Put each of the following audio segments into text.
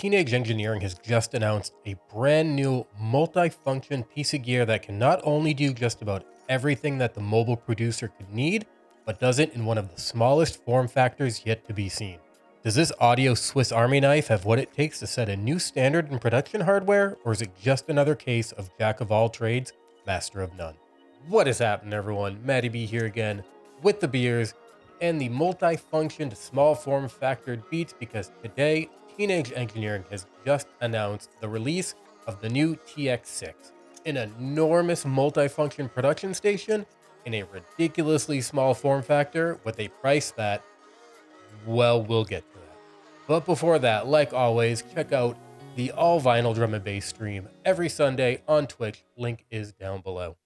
Teenage Engineering has just announced a brand new multi-function piece of gear that can not only do just about everything that the mobile producer could need, but does it in one of the smallest form factors yet to be seen. Does this audio Swiss Army knife have what it takes to set a new standard in production hardware, or is it just another case of jack of all trades, master of none? What is happening, everyone? Matty B here again with the beers and the multi-functioned small form factor beats, because today Teenage Engineering has just announced the release of the new TX-6, an enormous multi-function production station in a ridiculously small form factor with a price that, well, we'll get to that. But before that, like always, check out the all vinyl drum and bass stream every Sunday on Twitch. Link is down below.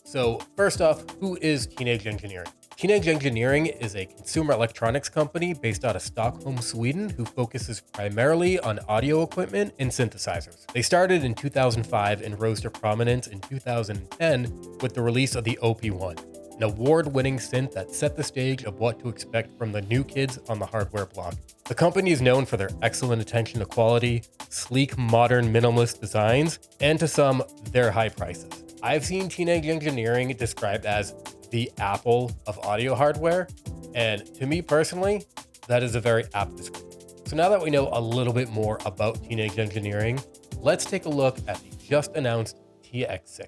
So first off, who is Teenage Engineering? Teenage Engineering is a consumer electronics company based out of Stockholm, Sweden, who focuses primarily on audio equipment and synthesizers. They started in 2005 and rose to prominence in 2010 with the release of the OP1, an award-winning synth that set the stage of what to expect from the new kids on the hardware block. The company is known for their excellent attention to quality, sleek, modern, minimalist designs, and to some, their high prices. I've seen Teenage Engineering described as the Apple of audio hardware, and to me personally, that is a very apt description. So now that we know a little bit more about Teenage Engineering, let's take a look at the just announced TX-6.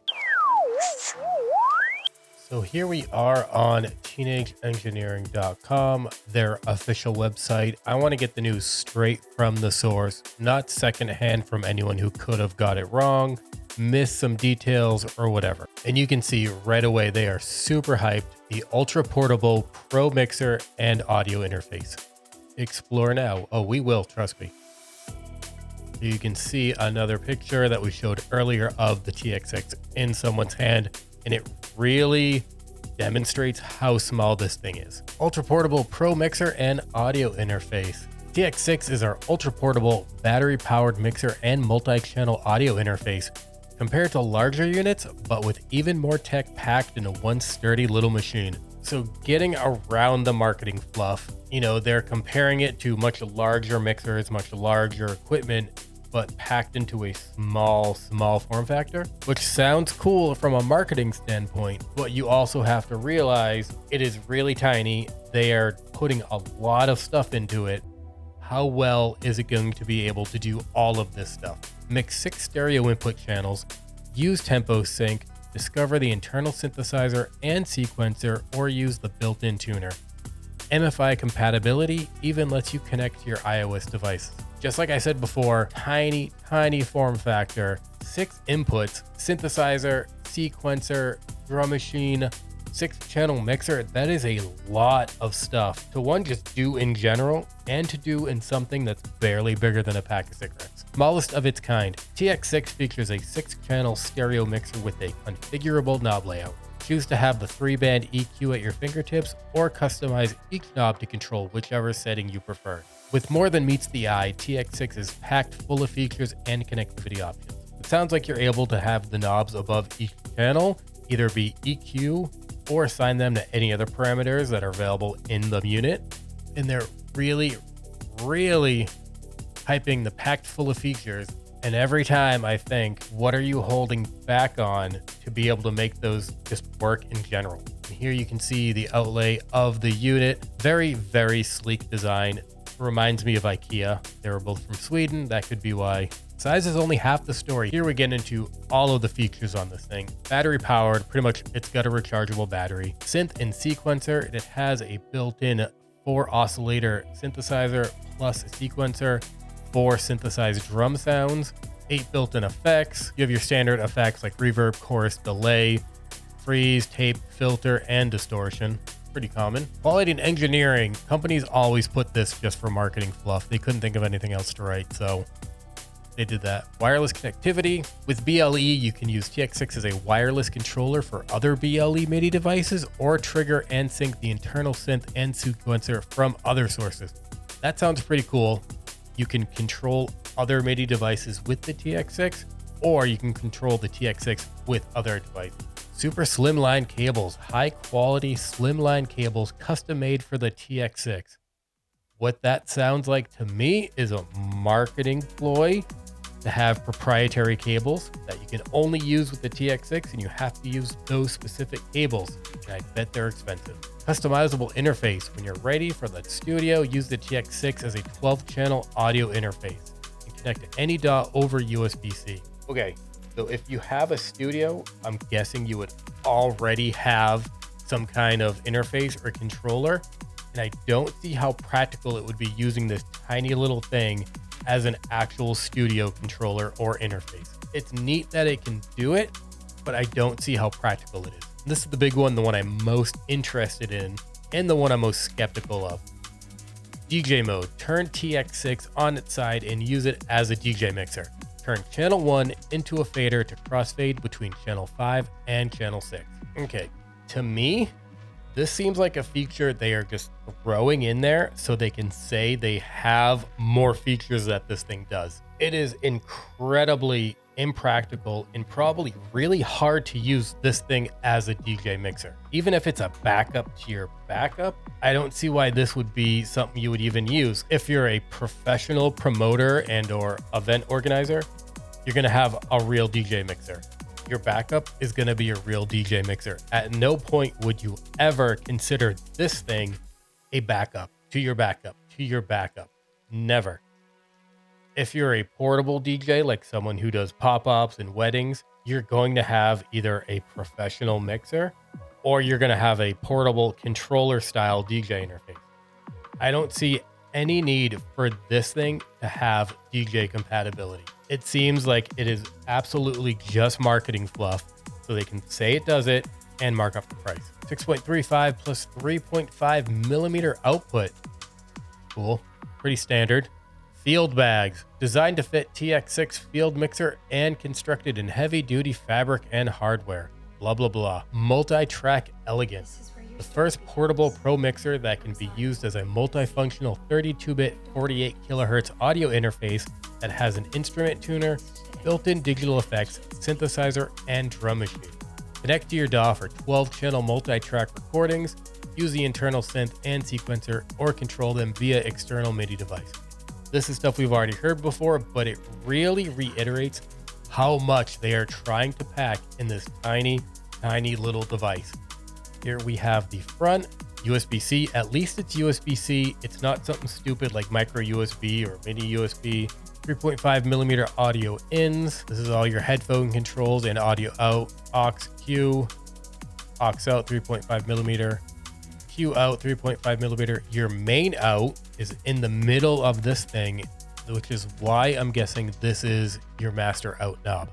So here we are on teenageengineering.com, their official website. I want to get the news straight from the source, not secondhand from anyone who could have got it wrong, missed some details or whatever. And you can see right away they are super hyped. The ultra portable pro mixer and audio interface. Explore now. Oh, we will, trust me. You can see another picture that we showed earlier of the TX-6 in someone's hand, and it really demonstrates how small this thing is. Ultra portable pro mixer and audio interface. TX-6 is our ultra portable battery powered mixer and multi-channel audio interface, compared to larger units, but with even more tech packed into one sturdy little machine. So getting around the marketing fluff, they're comparing it to much larger mixers, much larger equipment, but packed into a small form factor, which sounds cool from a marketing standpoint, but you also have to realize it is really tiny. They are putting a lot of stuff into it. How well is it going to be able to do all of this stuff? Mix 6 stereo input channels, use tempo sync, discover the internal synthesizer and sequencer, or use the built-in tuner. MFI compatibility even lets you connect to your iOS devices. Just like I said before, tiny form factor, 6 inputs, synthesizer, sequencer, drum machine, 6-channel mixer. That is a lot of stuff to just do in general, and to do in something that's barely bigger than a pack of cigarettes. Smallest of its kind, TX-6 features a 6-channel stereo mixer with a configurable knob layout. Choose to have the 3-band EQ at your fingertips, or customize each knob to control whichever setting you prefer. With more than meets the eye, TX-6 is packed full of features and connectivity options. It sounds like you're able to have the knobs above each channel either be EQ or assign them to any other parameters that are available in the unit. And they're really hyping the packed full of features. And every time I think, what are you holding back on to be able to make those just work in general? And here you can see the outlay of the unit. Very sleek design. Reminds me of IKEA. They were both from Sweden. That could be why. Size is only half the story. Here we get into all of the features on this thing. Battery powered, pretty much it's got a rechargeable battery. Synth and sequencer, it has a built-in 4 oscillator synthesizer plus a sequencer, 4 synthesized drum sounds, 8 built-in effects. You have your standard effects like reverb, chorus, delay, freeze, tape, filter, and distortion. Pretty common. Quality and engineering, companies always put this just for marketing fluff. They couldn't think of anything else to write, so they did that. Wireless connectivity. With BLE, you can use TX-6 as a wireless controller for other BLE MIDI devices, or trigger and sync the internal synth and sequencer from other sources. That sounds pretty cool. You can control other MIDI devices with the TX-6, or you can control the TX-6 with other devices. Super Slimline cables, high quality Slimline cables custom made for the TX-6. What that sounds like to me is a marketing ploy to have proprietary cables that you can only use with the TX-6, and you have to use those specific cables, and I bet they're expensive. Customizable interface. When you're ready for the studio, use the TX-6 as a 12-channel audio interface and connect to any DAW over USB-C. Okay, so if you have a studio, I'm guessing you would already have some kind of interface or controller, and I don't see how practical it would be using this tiny little thing as an actual studio controller or interface. It's neat that it can do it, but I don't see how practical it is. This is the big one, the one I'm most interested in, and the one I'm most skeptical of. DJ mode. Turn TX-6 on its side and use it as a DJ mixer. Turn channel 1 into a fader to crossfade between channel 5 and channel 6. Okay, to me, this seems like a feature they are just throwing in there so they can say they have more features that this thing does. It is incredibly impractical and probably really hard to use this thing as a DJ mixer. Even if it's a backup to your backup, I don't see why this would be something you would even use. If you're a professional promoter and or event organizer, you're gonna have a real DJ mixer. Your backup is going to be a real DJ mixer. At no point would you ever consider this thing a backup to your backup to your backup. Never. If you're a portable DJ, like someone who does pop-ups and weddings, you're going to have either a professional mixer or you're going to have a portable controller style DJ interface. I don't see any need for this thing to have DJ compatibility. It seems like it is absolutely just marketing fluff so they can say it does it and mark up the price. 6.35 plus 3.5 millimeter output. Cool, pretty standard. Field bags, designed to fit TX-6 field mixer and constructed in heavy duty fabric and hardware. Blah, blah, blah. Multi-track elegance. The first portable pro mixer that can be used as a multifunctional 32-bit 48 kilohertz audio interface that has an instrument tuner, built-in digital effects, synthesizer, and drum machine. Connect to your DAW for 12-channel multi-track recordings, use the internal synth and sequencer, or control them via external MIDI device. This is stuff we've already heard before, but it really reiterates how much they are trying to pack in this tiny, tiny little device. Here we have the front, USB-C, at least it's USB-C. It's not something stupid like micro USB or mini USB. 3.5 millimeter audio ins. This is all your headphone controls and audio out. Aux Q, aux out 3.5 millimeter, Q out 3.5 millimeter. Your main out is in the middle of this thing, which is why I'm guessing this is your master out knob.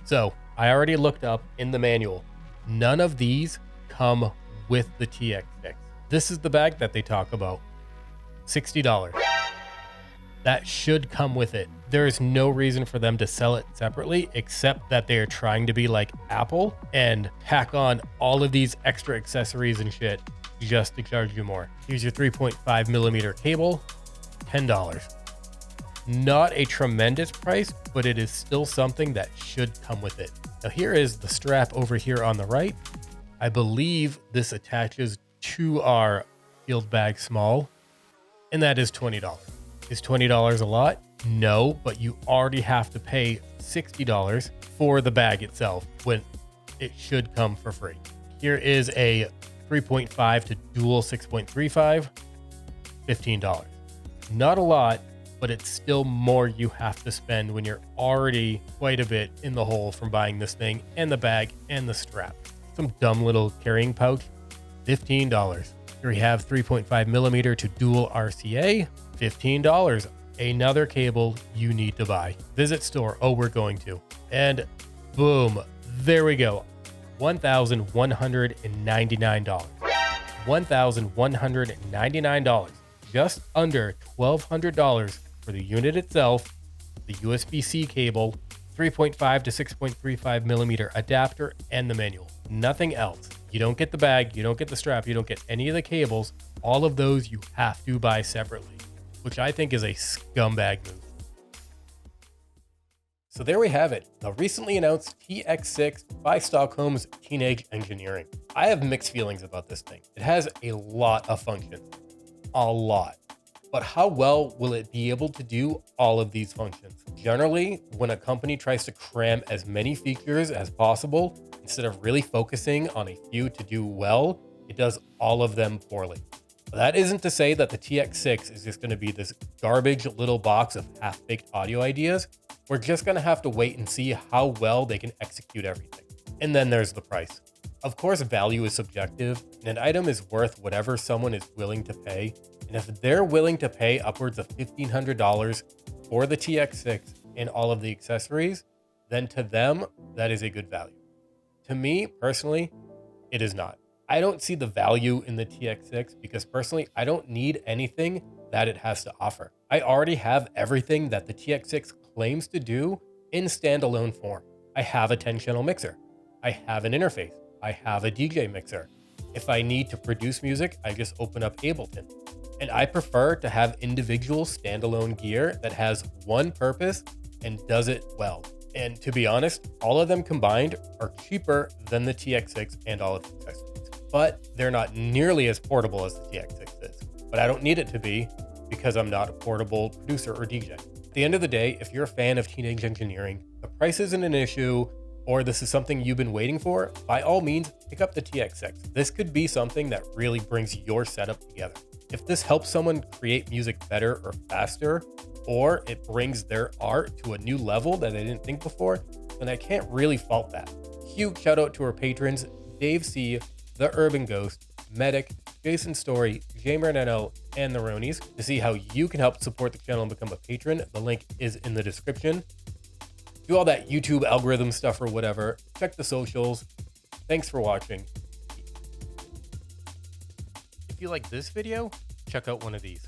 So I already looked up in the manual. None of these come with the TX-6. This is the bag that they talk about. $60. That should come with it. There is no reason for them to sell it separately, except that they are trying to be like Apple and tack on all of these extra accessories and shit just to charge you more. Here's your 3.5 millimeter cable, $10. Not a tremendous price, but it is still something that should come with it. Now here is the strap over here on the right. I believe this attaches to our field bag small, and that is $20. Is $20 a lot? No, but you already have to pay $60 for the bag itself when it should come for free. Here is a 3.5 to dual 6.35, $15. Not a lot, but it's still more you have to spend when you're already quite a bit in the hole from buying this thing and the bag and the strap. Some dumb little carrying pouch, $15. Here we have 3.5 millimeter to dual RCA, $15. Another cable you need to buy. Visit store. Oh, we're going to. And boom, there we go. $1,199. $1,199. Just under $1,200 for the unit itself, the USB-C cable, 3.5 to 6.35 millimeter adapter, and the manual. Nothing else. You don't get the bag, you don't get the strap, you don't get any of the cables. All of those you have to buy separately, which I think is a scumbag move. So there we have it, the recently announced TX-6 by Stockholm's Teenage Engineering. I have mixed feelings about this thing. It has a lot of functions. a lot. But how well will it be able to do all of these functions? Generally, when a company tries to cram as many features as possible, instead of really focusing on a few to do well, it does all of them poorly. That isn't to say that the TX-6 is just going to be this garbage little box of half-baked audio ideas. We're just going to have to wait and see how well they can execute everything. And then there's the price. Of course, value is subjective, and an item is worth whatever someone is willing to pay. And if they're willing to pay upwards of $1,500 for the TX-6 and all of the accessories, then to them, that is a good value. To me, personally, it is not. I don't see the value in the TX-6 because personally, I don't need anything that it has to offer. I already have everything that the TX-6 claims to do in standalone form. I have a 10-channel mixer. I have an interface. I have a DJ mixer. If I need to produce music, I just open up Ableton. And I prefer to have individual standalone gear that has one purpose and does it well. And to be honest, all of them combined are cheaper than the TX-6 and all of the accessories. But they're not nearly as portable as the TX-6 is. But I don't need it to be because I'm not a portable producer or DJ. At the end of the day, if you're a fan of teenage engineering, the price isn't an issue, or this is something you've been waiting for, by all means, pick up the TX-6. This could be something that really brings your setup together. If this helps someone create music better or faster, or it brings their art to a new level that they didn't think before, then I can't really fault that. Huge shout out to our patrons, DaveC, TheUrbanGhost, mEDIK, Jason Storey, JaimeDarnell, and the Ronies. To see how you can help support the channel and become a patron, the link is in the description. Do all that YouTube algorithm stuff or whatever. Check the socials. Thanks for watching. If you like this video, check out one of these.